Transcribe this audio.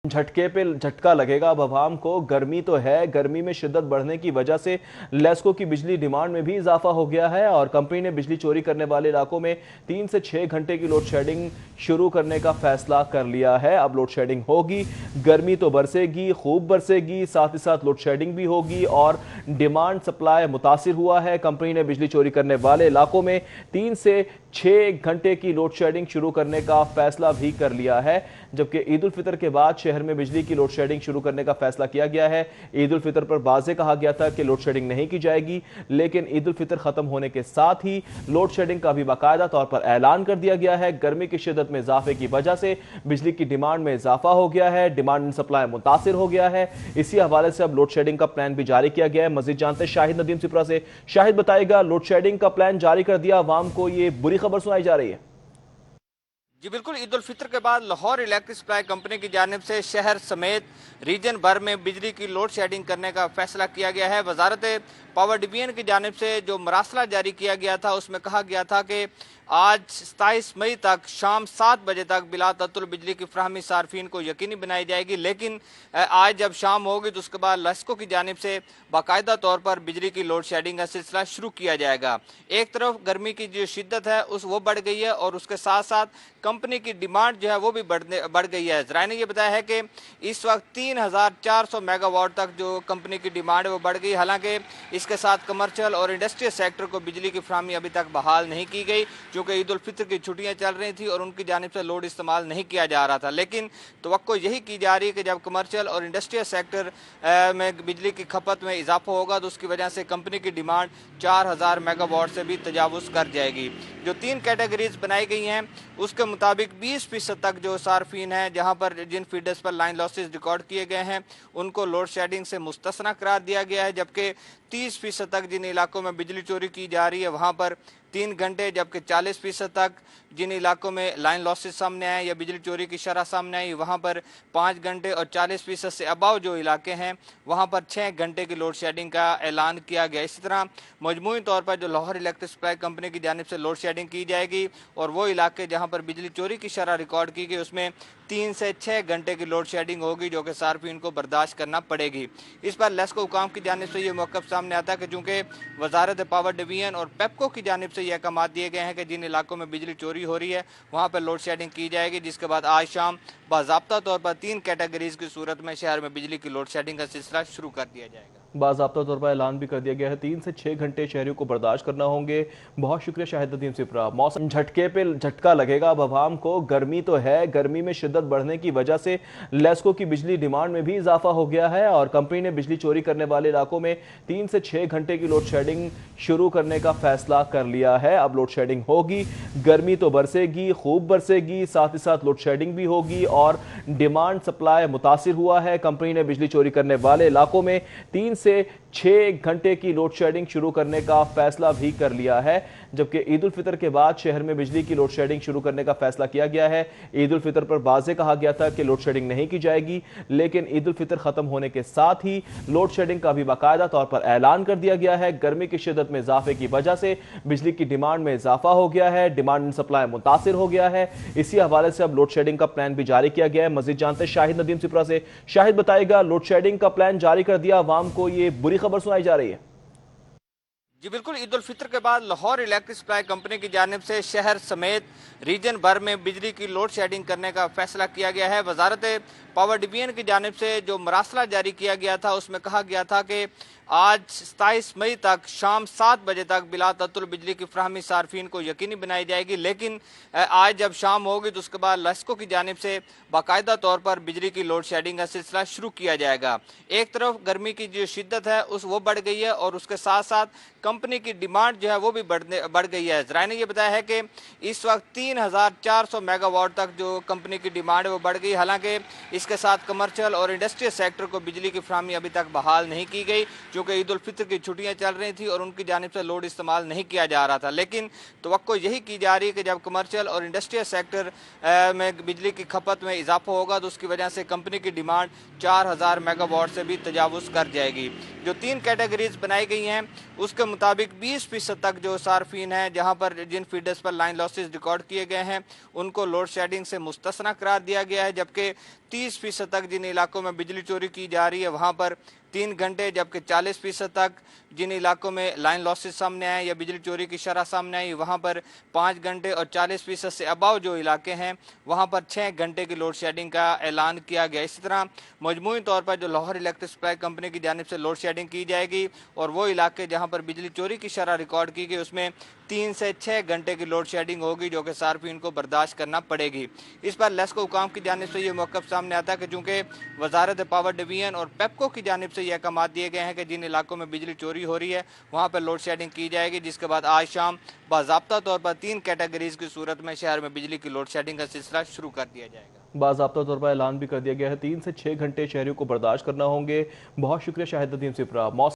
झटके पे झटका लगेगा अब अवाम को। गर्मी तो है, गर्मी में शिद्दत बढ़ने की वजह से लेस्को की बिजली डिमांड में भी इजाफा हो गया है और कंपनी ने बिजली चोरी करने वाले इलाकों में 3 से 6 घंटे की लोड शेडिंग शुरू करने का फैसला कर लिया है। अब लोड शेडिंग होगी, गर्मी तो बरसेगी, खूब बरसेगी, साथ ही साथ लोड शेडिंग भी होगी और डिमांड सप्लाई मुतासिर हुआ है। कंपनी ने बिजली चोरी करने वाले इलाकों में 3 से 6 घंटे की लोड शेडिंग शुरू करने का फैसला भी कर लिया है, जबकि ईद उल फितर के बाद शहर में बिजली की लोड शेडिंग शुरू करने का फैसला किया गया है। ईद उल फितर पर वाज़े कहा गया था कि लोड शेडिंग नहीं की जाएगी, लेकिन ईद उल फितर खत्म होने के साथ ही लोड शेडिंग का भी बाकायदा तौर पर ऐलान कर दिया गया है। गर्मी की शिद्दत में इजाफे की वजह से बिजली की डिमांड में इजाफा हो गया है, डिमांड एंड सप्लाई मुतासिर हो गया है। इसी हवाले से अब लोड शेडिंग का प्लान भी जारी किया गया है। मजीद जानते हैं शाहिद नदीम सिपरा से। शाहिद बताएगा, लोड शेडिंग का प्लान जारी कर दिया अवाम को, ये बुरी खबर सुनाई जा रही है। जी बिल्कुल, ईद उल फितर के बाद लाहौर इलेक्ट्रिक सप्लाई कंपनी की जानिब से शहर समेत रीजन भर में बिजली की लोड शेडिंग करने का फैसला किया गया है। वजारत पावर डिवीजन की जानिब से जो मरासला जारी किया गया था उसमें कहा गया था कि आज 27 मई तक शाम 7 बजे तक बिला तअत्तुल बिजली की फराहमी सार्फिन को यकीनी बनाई जाएगी, लेकिन आज जब शाम होगी तो उसके बाद लेस्को की जानिब से बाकायदा तौर पर बिजली की लोड शेडिंग का सिलसिला शुरू किया जाएगा। एक तरफ गर्मी की जो शिद्दत है वो बढ़ गई है और उसके साथ साथ कंपनी की डिमांड जो है वो भी बढ़ गई है। ज़राए ने यह बताया है कि इस वक्त 3400 मेगावाट तक जो कंपनी की डिमांड है वो बढ़ गई। हालांकि इसके साथ कमर्शियल और इंडस्ट्रियल सेक्टर को बिजली की फराहमी अभी तक बहाल नहीं की गई, क्योंकि ईद उल फितर की छुट्टियां चल रही थी और उनकी जानिब से लोड इस्तेमाल नहीं किया जा रहा था। लेकिन तवक्को यही की जा रही है कि जब कमर्शियल और इंडस्ट्रियल सेक्टर में बिजली की खपत में इजाफा होगा तो उसकी वजह से कंपनी की डिमांड 4000 मेगावाट से भी तजावुज़ कर जाएगी। जो 3 कैटेगरीज बनाई गई हैं उसके मुताबिक 20% तक जो सार्फिन हैं जहां पर जिन फीडर्स पर लाइन लॉसेस रिकॉर्ड किए गए हैं उनको लोड शेडिंग से मुस्तस्ना करार दिया गया है, जबकि 30% तक जिन इलाकों में बिजली चोरी की जा रही है वहां पर 3 घंटे, जबकि 40% तक जिन इलाकों में लाइन लॉसेस सामने आए या बिजली चोरी की शरह सामने आई वहां पर 5 घंटे और 40% से अबाव जो इलाके हैं वहां पर 6 घंटे की लोड शेडिंग का ऐलान किया गया। इसी तरह मजमूई तौर पर जो लाहौर इलेक्ट्रिक सप्लाई कंपनी की जानिब से लोड शेडिंग की जाएगी और वो इलाके जहां पर बिजली चोरी की शरह रिकॉर्ड की गई उसमें 3 से 6 घंटे की लोड शेडिंग होगी, जो कि सार्फिन को बर्दाश्त करना पड़ेगी। इस पर लेस्को हुकाम की जानिब से ये मौक़िफ़ सामने आता है कि चूँकि वजारत पावर डिवीजन और पेपको की जानिब से ये अहकाम दिए गए हैं कि जिन इलाकों में बिजली चोरी हो रही है वहाँ पर लोड शेडिंग की जाएगी, जिसके बाद आज शाम बाज़ाब्ता तौर पर 3 कैटेगरीज की सूरत में शहर में बिजली की लोड शेडिंग का सिलसिला शुरू कर दिया जाएगा। बाज़ाब्ता तौर पर ऐलान भी कर दिया गया है, 3 से 6 घंटे शहरियों को बर्दाश्त करना होंगे। बहुत शुक्रिया शाहिद नदीम सिपरा। मौसम झटके पे झटका लगेगा अब अवाम को। गर्मी तो है, गर्मी में शिद्दत बढ़ने की वजह से लेस्को की बिजली डिमांड में भी इजाफा हो गया है और कंपनी ने बिजली चोरी करने वाले इलाकों में 3 से 6 घंटे की लोड शेडिंग शुरू करने का फैसला कर लिया है। अब लोड शेडिंग होगी, गर्मी तो बरसेगी, खूब बरसेगी, साथ ही साथ लोड शेडिंग भी होगी और डिमांड सप्लाई मुतासिर हुआ है। कंपनी ने बिजली चोरी करने वाले इलाकों में 3 से 6 घंटे की लोड शेडिंग शुरू करने का फैसला भी कर लिया है, जबकि ईद उल फितर के बाद शहर में बिजली की लोड शेडिंग शुरू करने का फैसला किया गया है। ईद उल फितर पर वाज़े कहा गया था कि लोड शेडिंग नहीं की जाएगी, लेकिन ईद उल फितर खत्म होने के साथ ही लोड शेडिंग का भी बाकायदा तौर पर ऐलान कर दिया गया है। गर्मी की शिद्दत में इजाफे की वजह से बिजली की डिमांड में इजाफा हो गया है, डिमांड एंड सप्लाई मुतासिर हो गया है। इसी हवाले से अब लोड शेडिंग का प्लान भी जारी किया गया है। मजीद जानते हैं शाहिद नदीम सिपरा से। शाहिद बताएगा, लोड शेडिंग का प्लान जारी कर दिया अवाम को, ये बुरी खबर सुनाई जा रही है। जी बिल्कुल, ईद उल फितर के बाद लाहौर इलेक्ट्रिक सप्लाई कंपनी की जानिब से शहर समेत रीजन भर में बिजली की लोड शेडिंग करने का फैसला किया गया है। वजारत पावर डिवीजन की जानिब से जो मरासला जारी किया गया था उसमें कहा गया था कि आज 27 मई तक शाम 7 बजे तक बिला तअत्तुल बिजली की फराहमी सार्फिन को यकीनी बनाई जाएगी, लेकिन आज जब शाम होगी तो उसके बाद लेस्को की जानिब से बाकायदा तौर पर बिजली की लोड शेडिंग का सिलसिला शुरू किया जाएगा। एक तरफ गर्मी की जो शिद्दत है वो बढ़ गई है और उसके साथ साथ कंपनी की डिमांड जो है वो भी बढ़ गई है। ज़राए ने यह बताया है कि इस वक्त 3400 मेगावाट तक जो कंपनी की डिमांड है वो बढ़ गई। हालांकि इसके साथ कमर्शियल और इंडस्ट्रियल सेक्टर को बिजली की फराहमी अभी तक बहाल नहीं की गई, क्योंकि ईद उल फितर की छुट्टियां चल रही थी और उनकी जानिब से लोड इस्तेमाल नहीं किया जा रहा था। लेकिन तवक्को यही की जा रही है कि जब कमर्शियल और इंडस्ट्रियल सेक्टर में बिजली की खपत में इजाफा होगा तो उसकी वजह से कंपनी की डिमांड 4000 मेगावाट से भी तजावुज़ कर जाएगी। जो 3 कैटेगरीज बनाई गई हैं उसके मुताबिक 20% तक जो सार्फिन हैं जहां पर जिन फीडर्स पर लाइन लॉसेस रिकॉर्ड किए गए हैं उनको लोड शेडिंग से मुस्तस्ना करार दिया गया है, जबकि 30% तक जिन इलाकों में बिजली चोरी की जा रही है वहां पर 3 घंटे, जबकि 40% तक जिन इलाकों में लाइन लॉसेस सामने आए या बिजली चोरी की शरह सामने आई वहां पर 5 घंटे, और 40% से अबाव जो इलाके हैं वहां पर 6 घंटे की लोड शेडिंग का ऐलान किया गया। इसी तरह मजमूई तौर पर जो लाहौर इलेक्ट्रिक सप्लाई कंपनी की जानिब से लोड शेडिंग की जाएगी, और वो इलाके जहां पर बिजली चोरी की शरह रिकॉर्ड की गई उसमें 3 से 6 घंटे की लोड शेडिंग होगी, जो कि सार्फिन को बर्दाश्त करना पड़ेगी। इस पर लेस्को हुकाम की जानिब से ये मौक़िफ़ सामने आता है कि चूँकि वजारत पावर डिवीजन और पेपको की जानिब से ये अहकाम दिए गए हैं कि जिन इलाकों में बिजली चोरी हो रही है वहाँ पर लोड शेडिंग की जाएगी, जिसके बाद आज शाम बाज़ाब्ता तौर पर 3 कैटेगरीज की सूरत में शहर में बिजली की लोड शेडिंग का सिलसिला शुरू कर दिया जाएगा। बाज़ाब्ता तौर पर ऐलान भी कर दिया गया है 3 से 6 घंटे शहरियों को बर्दाश्त करना होंगे। बहुत शुक्रिया शाहिद नदीम सिपरा।